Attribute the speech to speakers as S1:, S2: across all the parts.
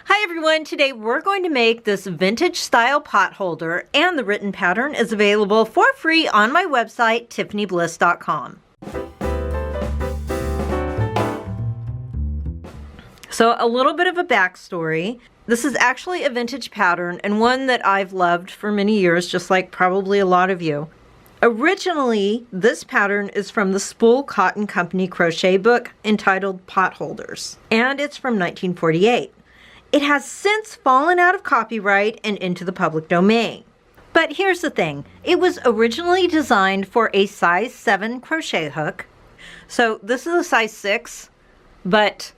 S1: Hi everyone, today we're going to make this vintage style pot holder, and the written pattern is available for free on my website, tiffanybliss.com. So a little bit of a backstory. This is actually a vintage pattern and one that I've loved for many years, just like probably a lot of you. Originally, this pattern is from the Spool Cotton Company crochet book entitled Potholders, and it's from 1948. It has since fallen out of copyright and into the public domain. But here's the thing, it was originally designed for a size 7 crochet hook. So this is a size 6, but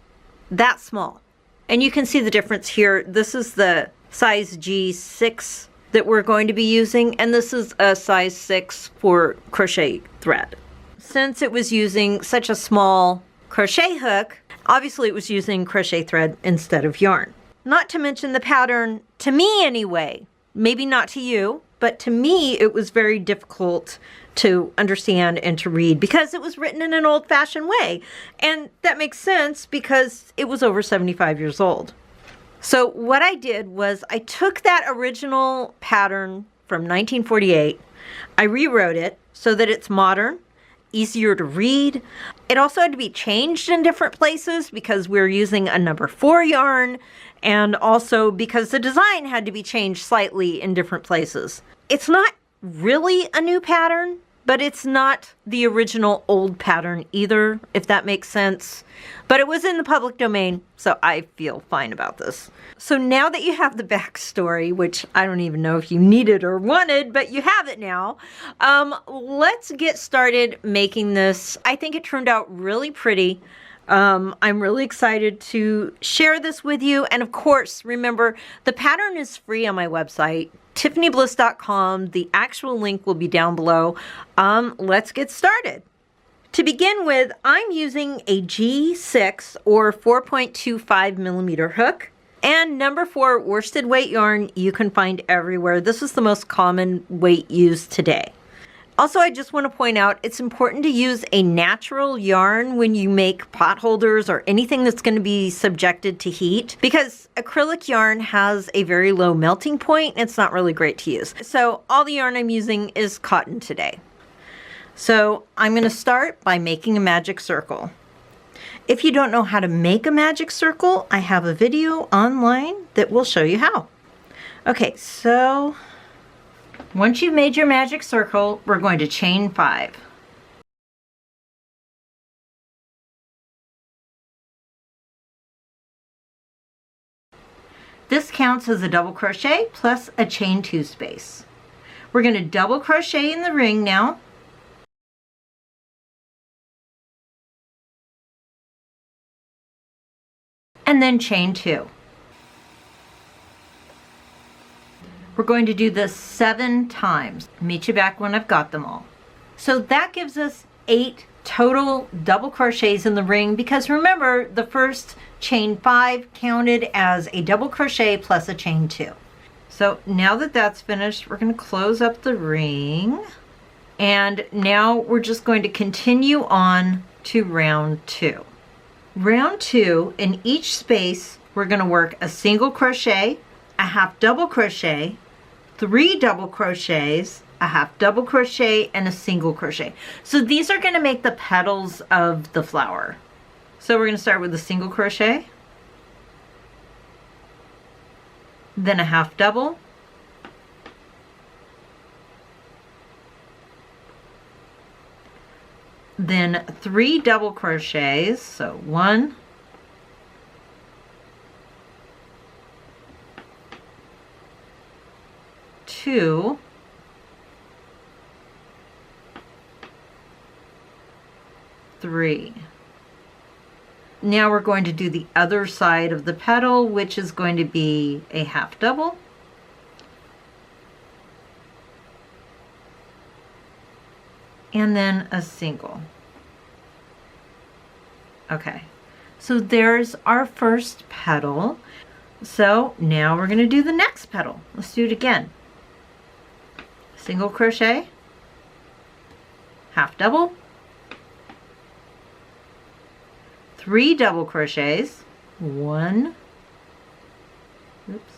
S1: that small. And you can see the difference here. This is the size G6 that we're going to be using, and this is a size 6 for crochet thread. Since it was using such a small crochet hook, obviously it was using crochet thread instead of yarn. Not to mention the pattern, to me anyway, maybe not to you, but to me it was very difficult to understand and to read because it was written in an old-fashioned way. And that makes sense because it was over 75 years old. So what I did was I took that original pattern from 1948, I rewrote it so that it's modern, easier to read. It also had to be changed in different places because we're using a number 4 yarn, and also because the design had to be changed slightly in different places. It's not really a new pattern, but it's not the original old pattern either, if that makes sense. But it was in the public domain, so I feel fine about this. So now that you have the backstory, which I don't even know if you needed or wanted, but you have it now, let's get started making this. I think it turned out really pretty. I'm really excited to share this with you. And of course, remember, the pattern is free on my website, tiffanybliss.com. The actual link will be down below. Let's get started. To begin with, I'm using a G6 or 4.25 millimeter hook and number 4 worsted weight yarn you can find everywhere. This is the most common weight used today. Also, I just want to point out it's important to use a natural yarn when you make pot holders or anything that's going to be subjected to heat, because acrylic yarn has a very low melting point and it's not really great to use. So all the yarn I'm using is cotton today. So I'm going to start by making a magic circle. If you don't know how to make a magic circle, I have a video online that will show you how. Okay, so once you've made your magic circle, we're going to chain 5. This counts as a double crochet plus a chain 2 space. We're going to double crochet in the ring now. And then chain 2. We're going to do this 7 times. Meet you back when I've got them all. So that gives us 8 total double crochets in the ring, because remember, the first chain 5 counted as a double crochet plus a chain 2. So now that that's finished, we're going to close up the ring. And now we're just going to continue on to round 2. Round 2, in each space, we're going to work a single crochet, a half double crochet, 3 double crochets, a half double crochet, and a single crochet. So these are going to make the petals of the flower. So we're going to start with a single crochet, then a half double, then 3 double crochets, so 1, 2, 3. Now we're going to do the other side of the petal, which is going to be a half double, and then a single. Okay, so there's our first petal. So now we're going to do the next petal. Let's do it again. Single crochet, half double, 3 double crochets, 1, Oops.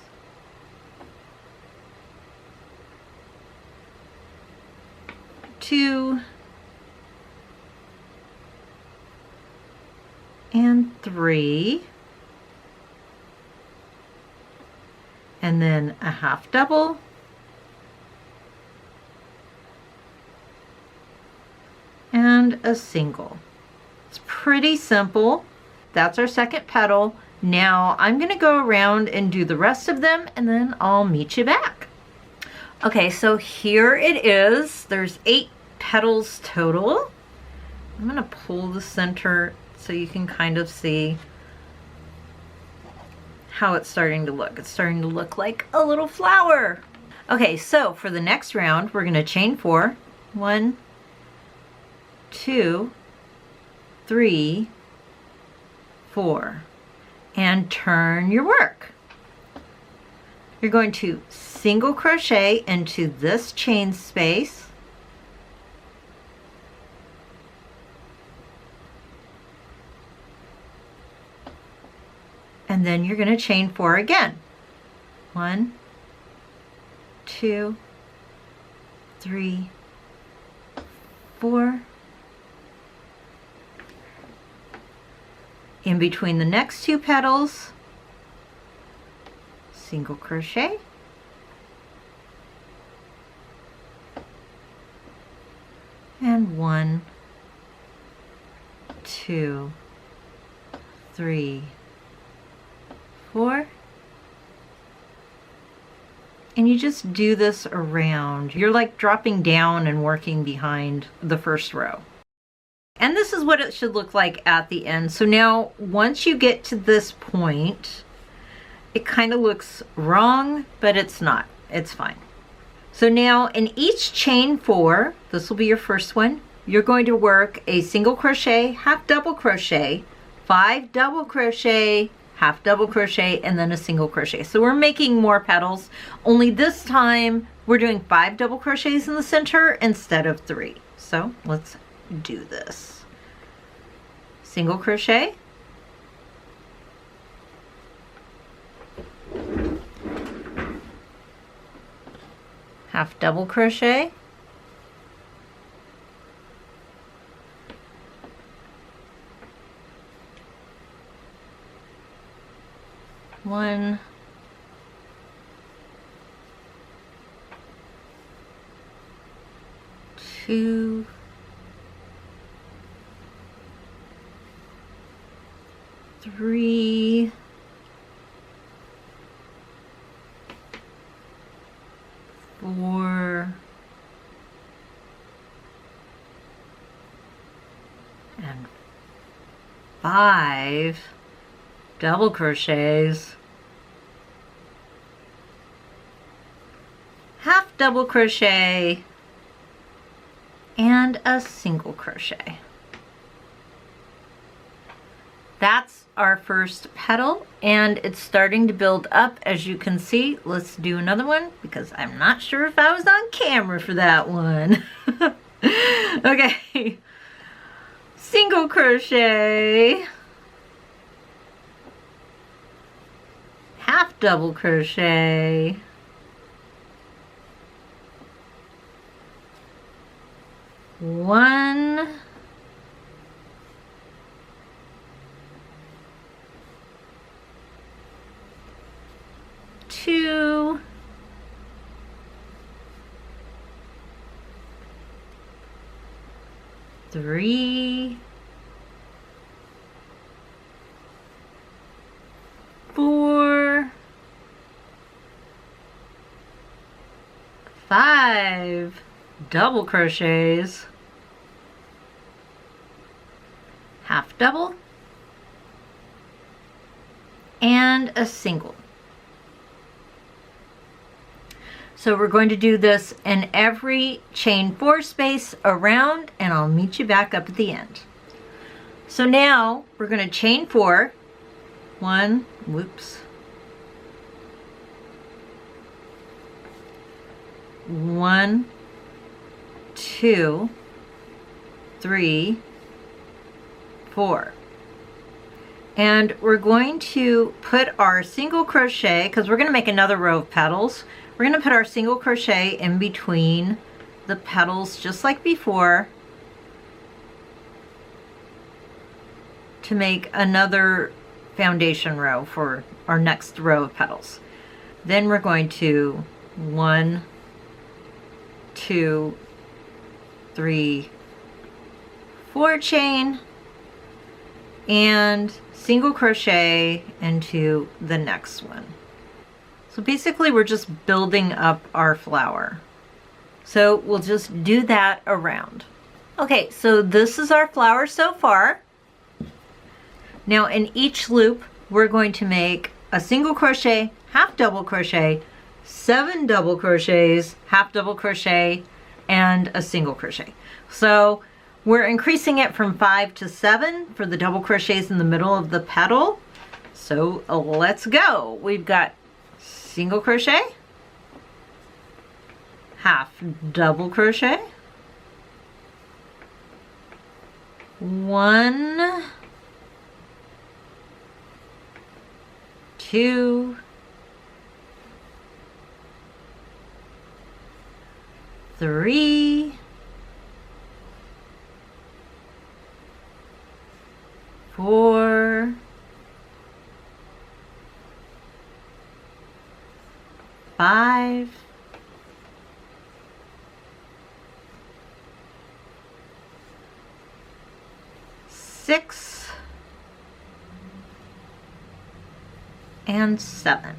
S1: Two and three, and then a half double, and a single. It's pretty simple. That's our second petal. Now I'm going to go around and do the rest of them, and then I'll meet you back. Okay, so here it is. There's 8 petals total. I'm going to pull the center so you can kind of see how it's starting to look. It's starting to look like a little flower. Okay, so for the next round, we're going to chain 4. 1, 2, 3, 4, and turn your work. You're going to single crochet into this chain space, and then you're going to chain 4 again. 1, 2, 3, 4. In between the next 2 petals, single crochet, and 1, 2, 3, 4, and you just do this around. You're like dropping down and working behind the first row. And this is what it should look like at the end. So now once you get to this point, it kind of looks wrong, but it's not. It's fine. So now in each chain 4, this will be your first one, you're going to work a single crochet, half double crochet, 5 double crochet, half double crochet, and then a single crochet. So we're making more petals, only this time we're doing 5 double crochets in the center instead of 3. So let's do this. Single crochet, half double crochet, one, two, three, four, and 5 double crochets, half double crochet, and a single crochet. That's our first petal, and it's starting to build up, as you can see. Let's do another one because I'm not sure if I was on camera for that one. Okay, single crochet, half double crochet, one, two, three, four, 5 double crochets, half double, and a single. So we're going to do this in every chain 4 space around, and I'll meet you back up at the end. So now we're going to chain 4. 1, whoops. 1, 2, 3, 4. And we're going to put our single crochet, because we're going to make another row of petals. We're going to put our single crochet in between the petals just like before to make another foundation row for our next row of petals. Then we're going to 1, 2, 3, 4 chain and single crochet into the next one. So basically we're just building up our flower. So we'll just do that around. Okay, so this is our flower so far. Now in each loop we're going to make a single crochet, half double crochet, 7 double crochets, half double crochet, and a single crochet. So we're increasing it from 5 to 7 for the double crochets in the middle of the petal. So let's go. We've got single crochet, half double crochet, 1, 2, 3, 4, 5, 6, and 7.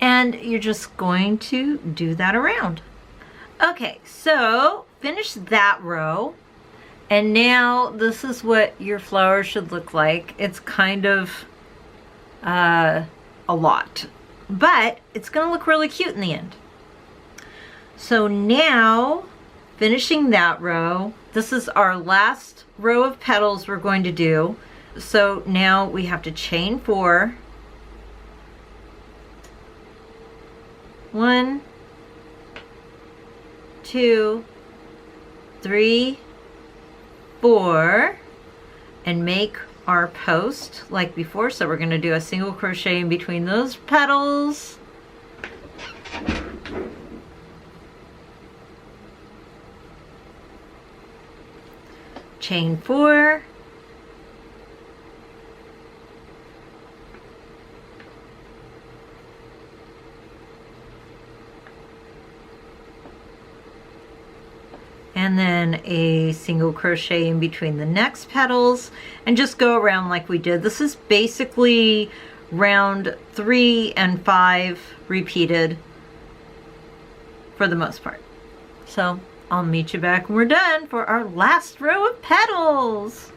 S1: And you're just going to do that around. Okay, so finish that row. And now this is what your flower should look like. It's kind of a lot, but it's gonna look really cute in the end. So now, finishing that row, this is our last row of petals we're going to do. So now we have to chain 4. 1, 2, 3, 4, and make our post like before. So we're going to do a single crochet in between those petals. Chain 4. And then a single crochet in between the next petals and just go around like we did. This is basically round 3 and 5 repeated for the most part. So I'll meet you back when we're done for our last row of petals.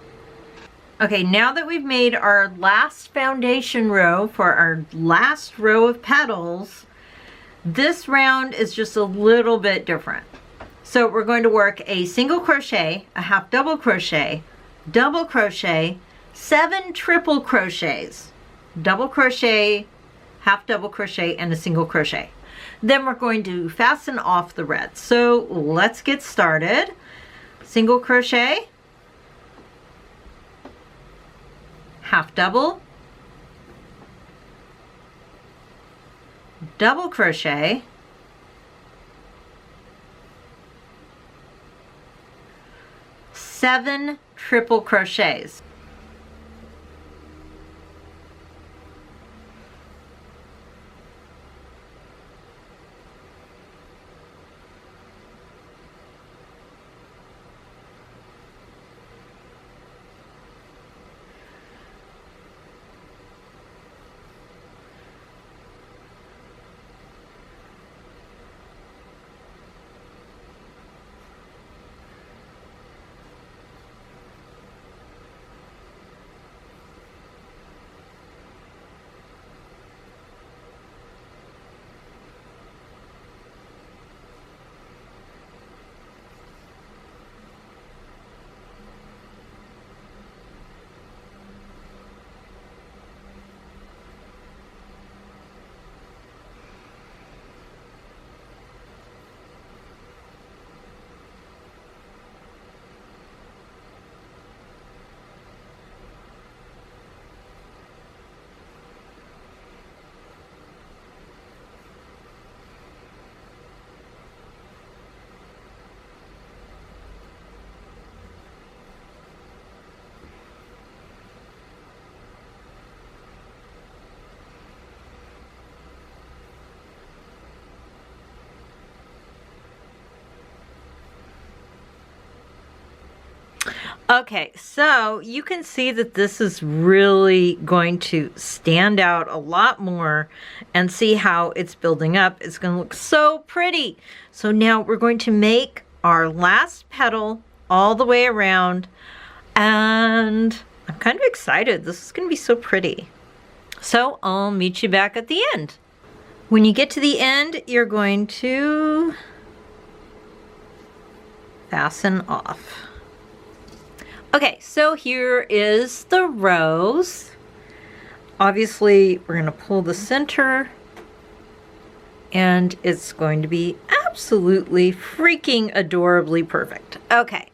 S1: Okay, now that we've made our last foundation row for our last row of petals, this round is just a little bit different. So we're going to work a single crochet, a half double crochet, 7 triple crochets, double crochet, half double crochet, and a single crochet. Then we're going to fasten off the red. So let's get started. Single crochet, half double, double crochet, 7 triple crochets. Okay, so you can see that this is really going to stand out a lot more, and see how it's building up. It's going to look so pretty. So now we're going to make our last petal all the way around, and I'm kind of excited. This is going to be so pretty. So I'll meet you back at the end. When you get to the end, you're going to fasten off. Okay, so here is the rose. Obviously, we're going to pull the center, and it's going to be absolutely freaking adorably perfect. Okay,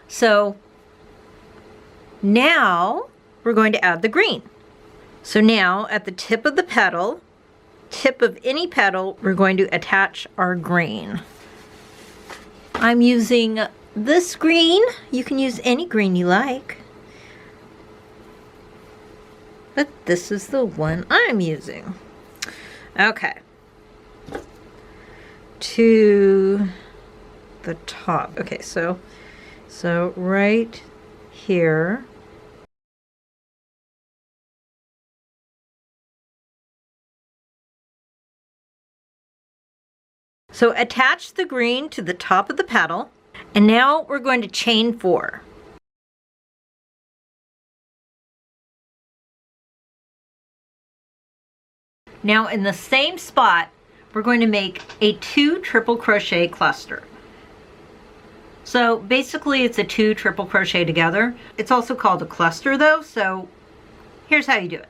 S1: so now we're going to add the green. So now at the tip of the petal, tip of any petal, we're going to attach our green. I'm using this green. You can use any green you like, but this is the one I'm using. Okay, to the top. Okay, so right here. So attach the green to the top of the petal, and now we're going to chain 4. Now in the same spot, we're going to make a 2 triple crochet cluster. So basically it's a 2 triple crochet together. It's also called a cluster though, so here's how you do it.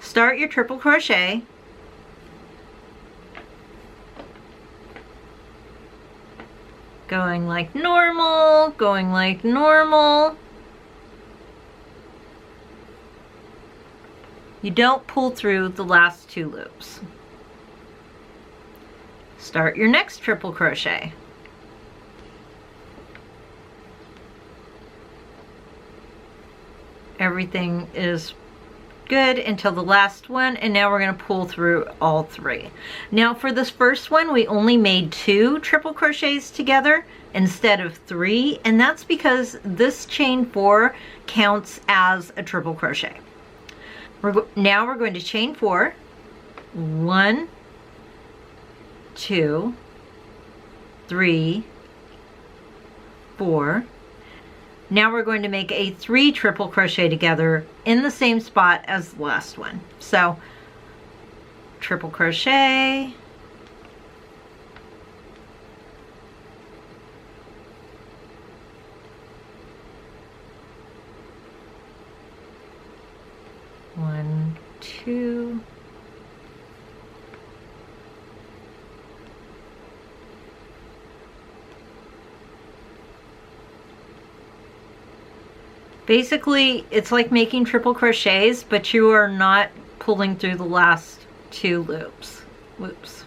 S1: Start your triple crochet, going like normal, going like normal. You don't pull through the last 2 loops. Start your next triple crochet. Everything is good until the last one, and now we're going to pull through all 3. Now for this first one, we only made 2 triple crochets together instead of 3, and that's because this chain 4 counts as a triple crochet. Now we're going to chain 4. 1, 2, 3, 4. Now we're going to make a 3 triple crochet together in the same spot as the last one. So triple crochet, one, 2, basically it's like making triple crochets, but you are not pulling through the last 2 loops. Whoops.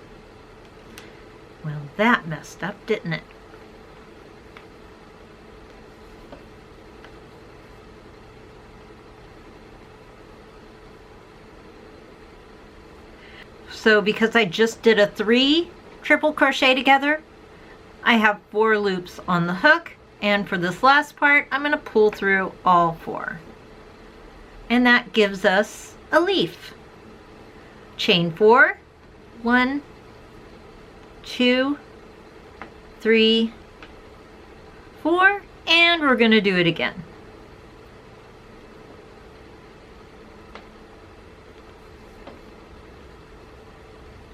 S1: Well, that messed up, didn't it? So because I just did a 3 triple crochet together, I have 4 loops on the hook, and for this last part I'm going to pull through all 4, and that gives us a leaf. Chain 4, 1, 2, 3, 4, and we're going to do it again.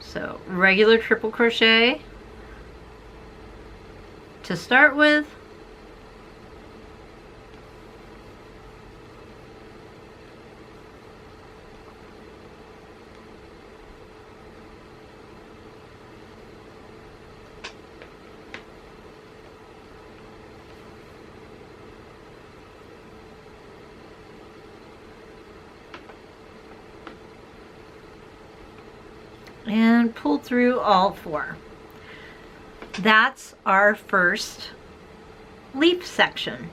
S1: So regular triple crochet to start with, and pull through all 4. That's our first leaf section.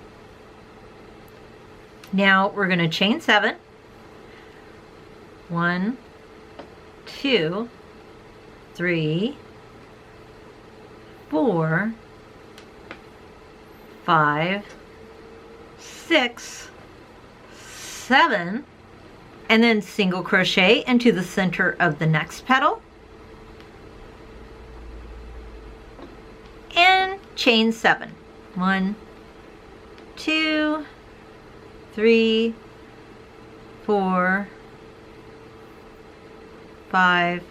S1: Now we're going to chain 7. 1, 2, 3, 4, 5, 6, 7, and then single crochet into the center of the next petal and chain 7. 1, 2, 3, 4, 5,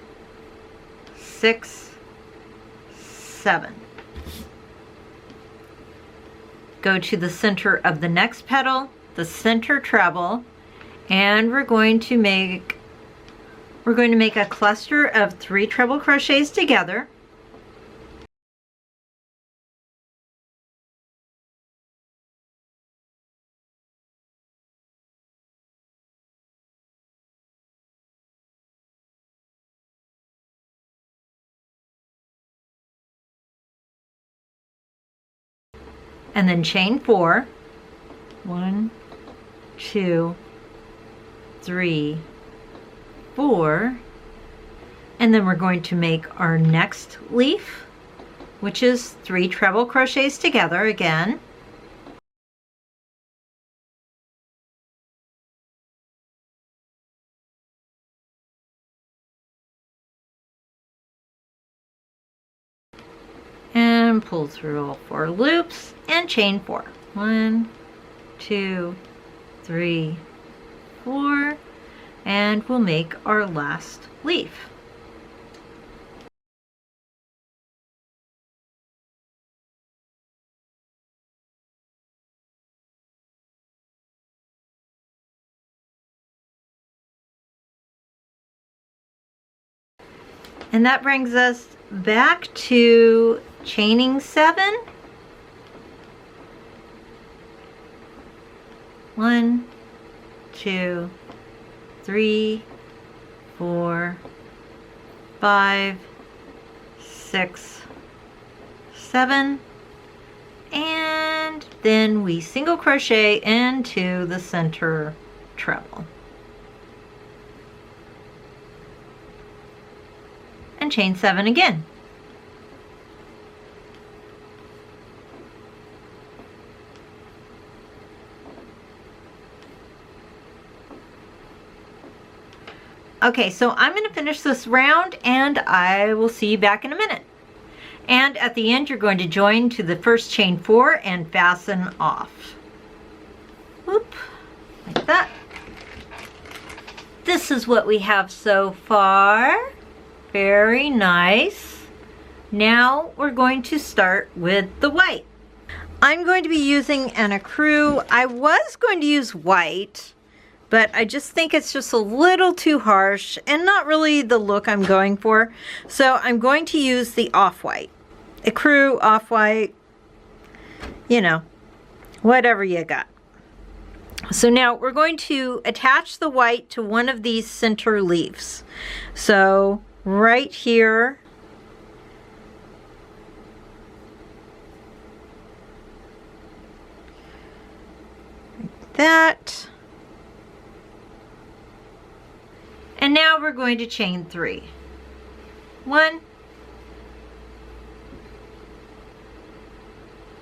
S1: 6, 7. Go to the center of the next petal, the center treble, and we're going to make a cluster of 3 treble crochets together. And then chain 4. 1, 2, 3, 4. And then we're going to make our next leaf, which is 3 treble crochets together again. And pull through all 4 loops and chain 4. 1, 2, 3, 4, and we'll make our last leaf. And that brings us back to chaining 7. 1, 2, 3, 4, 5, 6, 7, and then we single crochet into the center treble and chain 7 again. Okay, so I'm going to finish this round and I will see you back in a minute. And at the end, you're going to join to the first chain 4 and fasten off. Whoop, like that. This is what we have so far. Very nice. Now we're going to start with the white. I'm going to be using an ecru. I was going to use white, but I just think it's just a little too harsh and not really the look I'm going for. So I'm going to use the off-white. Ecru, off-white, you know, whatever you got. So now we're going to attach the white to one of these center leaves. So right here, like that. And now we're going to chain 3. 1,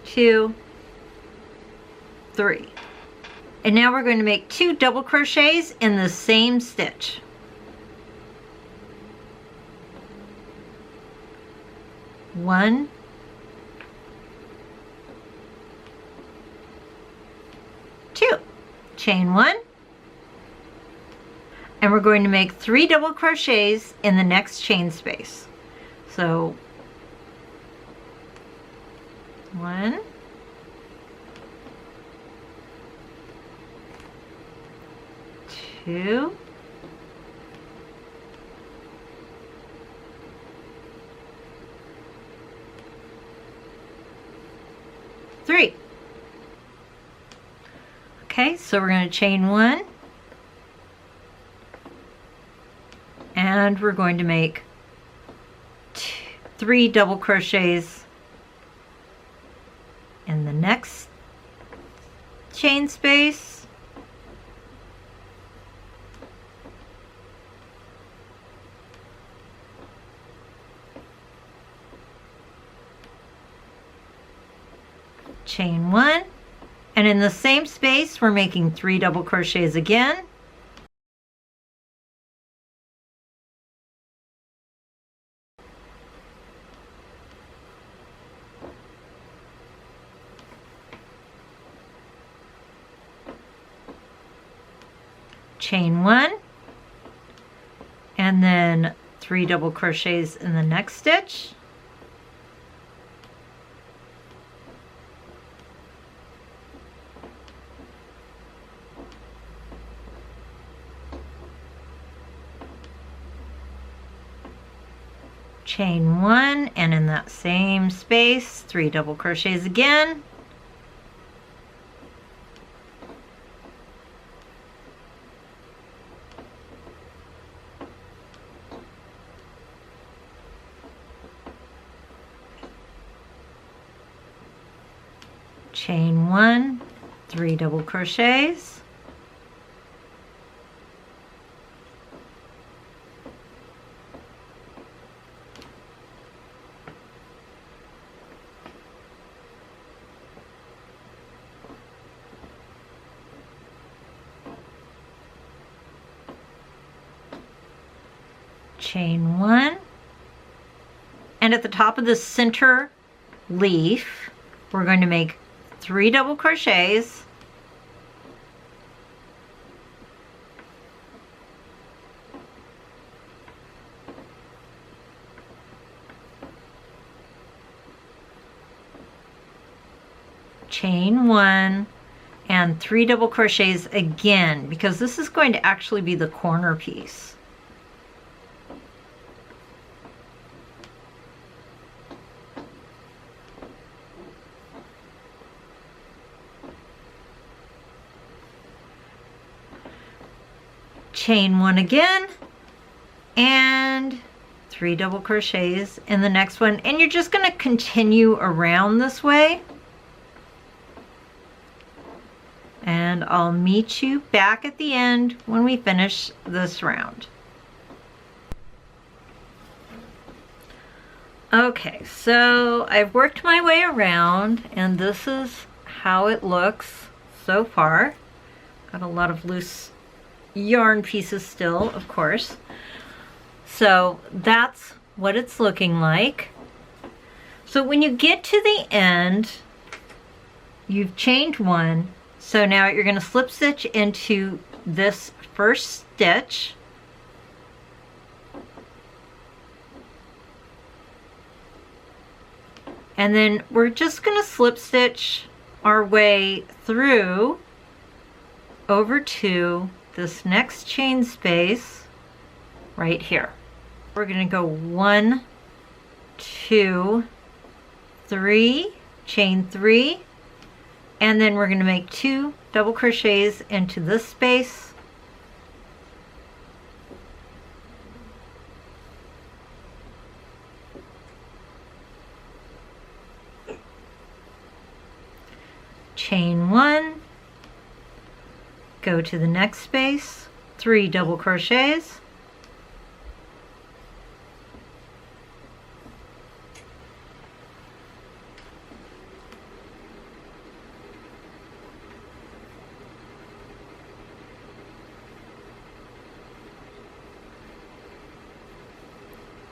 S1: 2, 3. And now we're going to make 2 double crochets in the same stitch. One, two. Chain 1. And we're going to make 3 double crochets in the next chain space. So 1, 2, 3. Okay, so we're going to chain 1. And we're going to make 3 double crochets in the next chain space. Chain 1. 1, and in the same space we're making 3 double crochets again. Chain 1, and then 3 double crochets in the next stitch. Chain 1, and in that same space 3 double crochets again. Chain 1, 3 double crochets, chain 1, and at the top of the center leaf we're going to make 3 double crochets, chain 1, and 3 double crochets again, because this is going to actually be the corner piece. Chain 1 again, and 3 double crochets in the next one, and you're just going to continue around this way, and I'll meet you back at the end when we finish this round. Okay, so I've worked my way around, and this is how it looks so far. Got a lot of loose yarn pieces still, of course. So that's what it's looking like. So when you get to the end, you've chained 1. So now you're going to slip stitch into this first stitch. And then we're just going to slip stitch our way through over to this next chain space right here. We're going to go 1, 2, 3, chain 3, and then we're going to make 2 double crochets into this space, chain 1, go to the next space, 3 double crochets,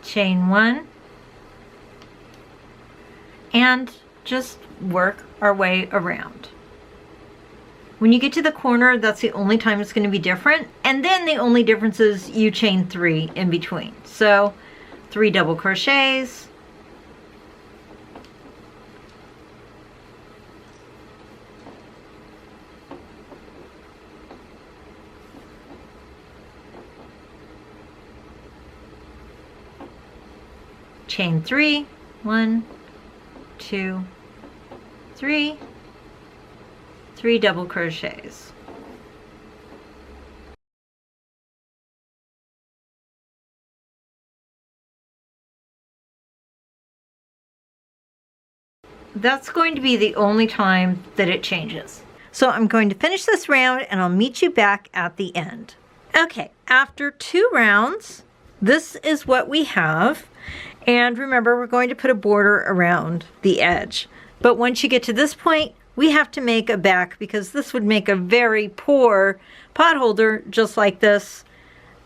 S1: chain 1, and just work our way around. When you get to the corner, that's the only time it's going to be different, and then the only difference is you chain 3 in between. So 3 double crochets, chain 3, 1, 2, 3, 3 double crochets. That's going to be the only time that it changes. So I'm going to finish this round and I'll meet you back at the end. Okay, after 2 rounds, this is what we have. And remember, we're going to put a border around the edge. But once you get to this point, we have to make a back because this would make a very poor pot holder just like this.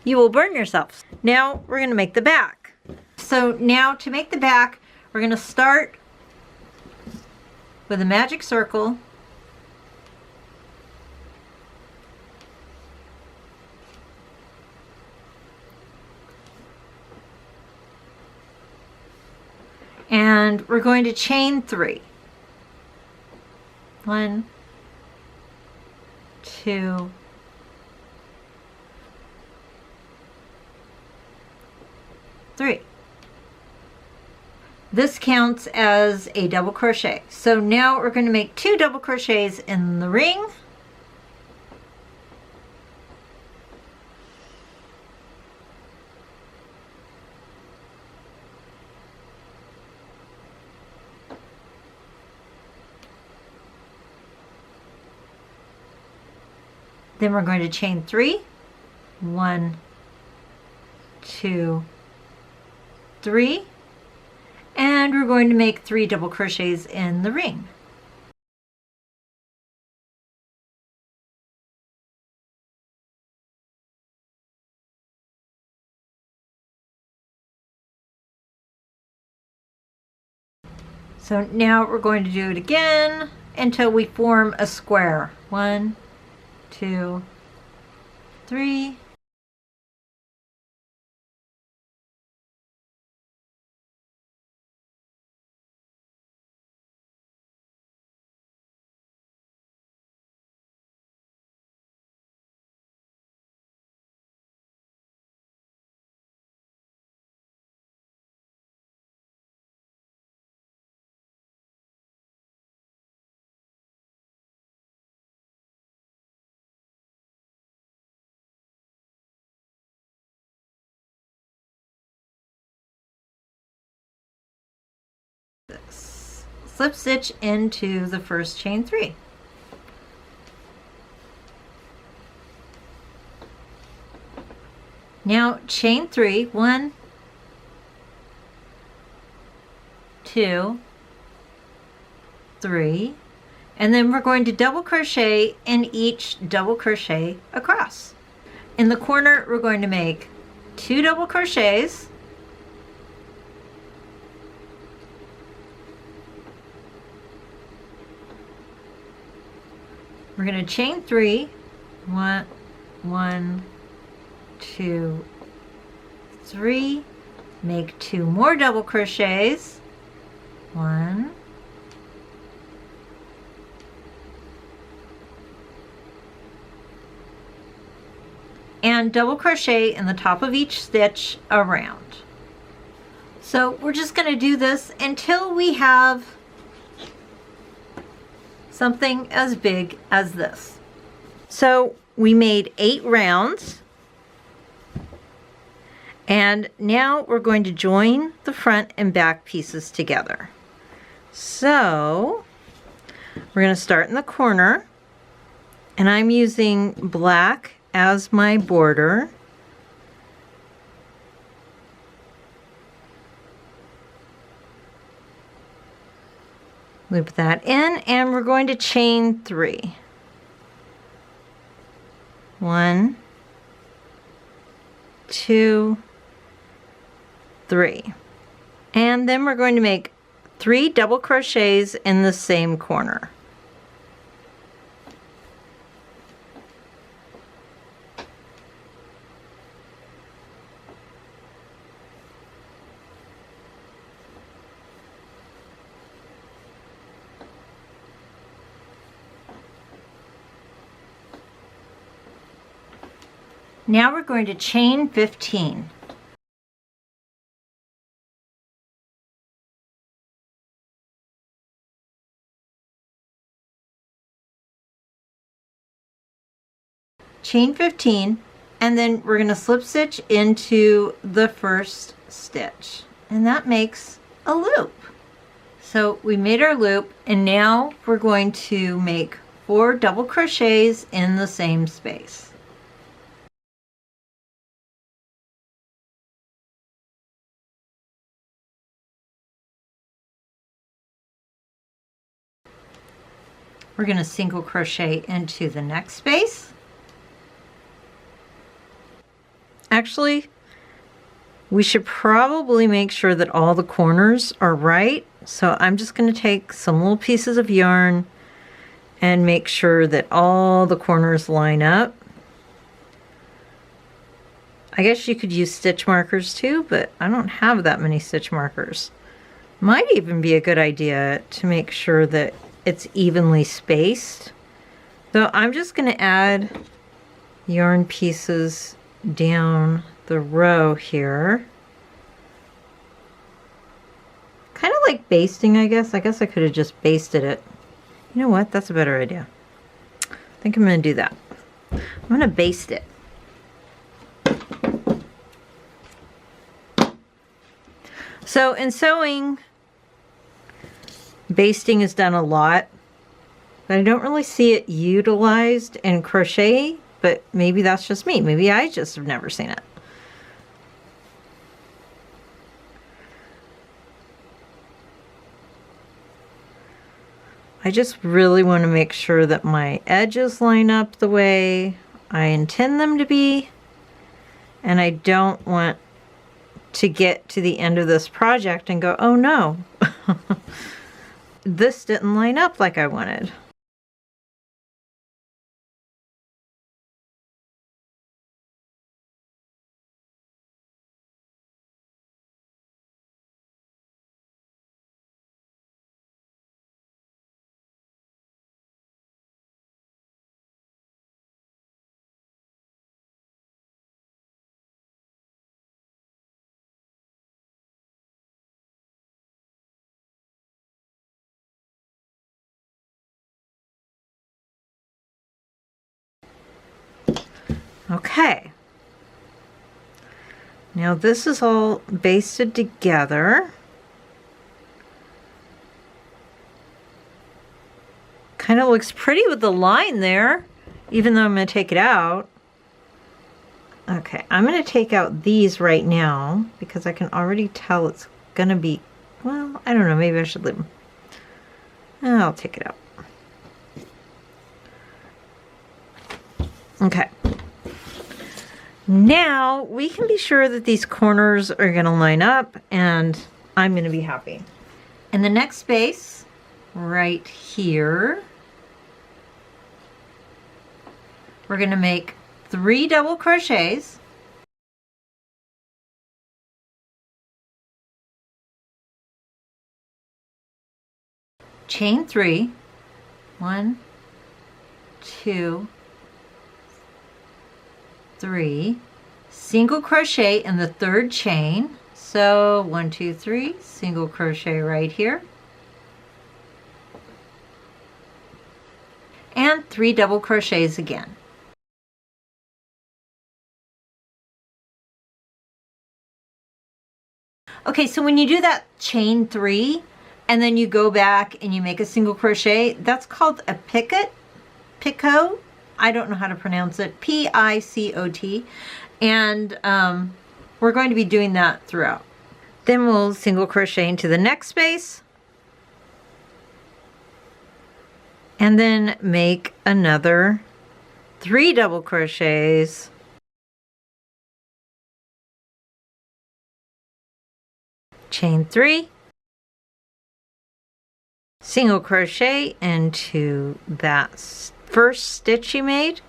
S1: You will burn yourself. Now we're going to make the back. So now to make the back, we're going to start with a magic circle. And we're going to chain 3. 1, 2, 3. This counts as a double crochet. So now we're going to make 2 double crochets in the ring. Then we're going to chain 3. 1, 2, 3. And we're going to make 3 double crochets in the ring. So now we're going to do it again until we form a square. 1, 2, 3. Slip stitch into the first chain 3. Now chain 3, 1, 2, 3, and then we're going to double crochet in each double crochet across. In the corner we're going to make 2 double crochets. We're going to chain 3, 1, 2, 3, make 2 more double crochets, 1, and double crochet in the top of each stitch around. So we're just going to do this until we have something as big as this. So we made 8 rounds, and now we're going to join the front and back pieces together. So we're going to start in the corner, and I'm using black as my border. Loop that in, and we're going to chain 3. 1, 2, 3. And then we're going to make 3 double crochets in the same corner. Now we're going to chain 15. Chain 15, and then we're going to slip stitch into the first stitch, and that makes a loop. So we made our loop, and now we're going to make 4 double crochets in the same space. We're going to single crochet into the next space. Actually, we should probably make sure that all the corners are right. So I'm just going to take some little pieces of yarn and make sure that all the corners line up. I guess you could use stitch markers too, but I don't have that many stitch markers. Might even be a good idea to make sure that it's evenly spaced. So I'm just going to add yarn pieces down the row here. Kind of like basting, I guess. I guess I could have just basted it. You know what? That's a better idea. I think I'm going to do that. I'm going to baste it. So in sewing, basting is done a lot, but I don't really see it utilized in crochet, but maybe that's just me. Maybe I just have never seen it. I just really want to make sure that my edges line up the way I intend them to be, and I don't want to get to the end of this project and go, oh no, this didn't line up like I wanted. Okay, now this is all basted together. Kind of looks pretty with the line there, even though I'm going to take it out. Okay, I'm going to take out these right now because I can already tell it's going to be, well, I don't know, maybe I should leave them. I'll take it out. Okay. Now we can be sure that these corners are going to line up and I'm going to be happy. In the next space, right here, we're going to make 3 double crochets. Chain 3, 1, 2, 3, single crochet in the 3rd chain. So 1, 2, 3, single crochet right here, and 3 double crochets again. Okay, so when you do that chain 3 and then you go back and you make a single crochet, that's called a picot. I don't know how to pronounce it, P-I-C-O-T, and we're going to be doing that throughout. Then we'll single crochet into the next space, and then make another 3 double crochets, chain 3, single crochet into that first stitch you made,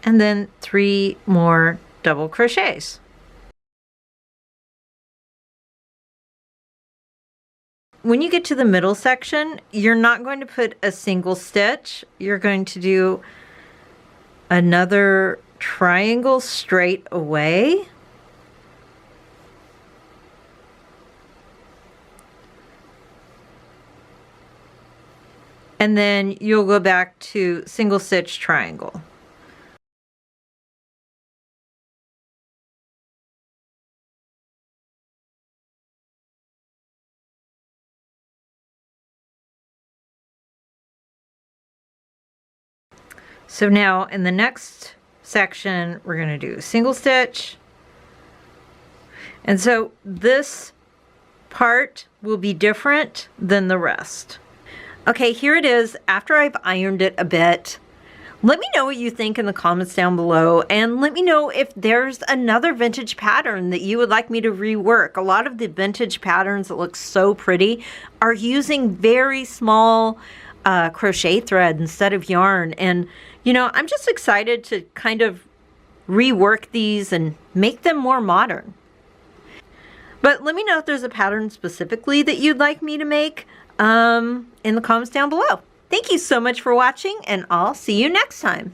S1: and then 3 more double crochets. When you get to the middle section, you're not going to put a single stitch. You're going to do another triangle straight away. And then you'll go back to single stitch triangle. So now in the next section, we're going to do a single stitch. And so this part will be different than the rest. Okay, here it is after I've ironed it a bit. Let me know what you think in the comments down below, and let me know if there's another vintage pattern that you would like me to rework. A lot of the vintage patterns that look so pretty are using very small crochet thread instead of yarn, and you know, I'm just excited to kind of rework these and make them more modern. But let me know if there's a pattern specifically that you'd like me to make in the comments down below. Thank you so much for watching, and I'll see you next time.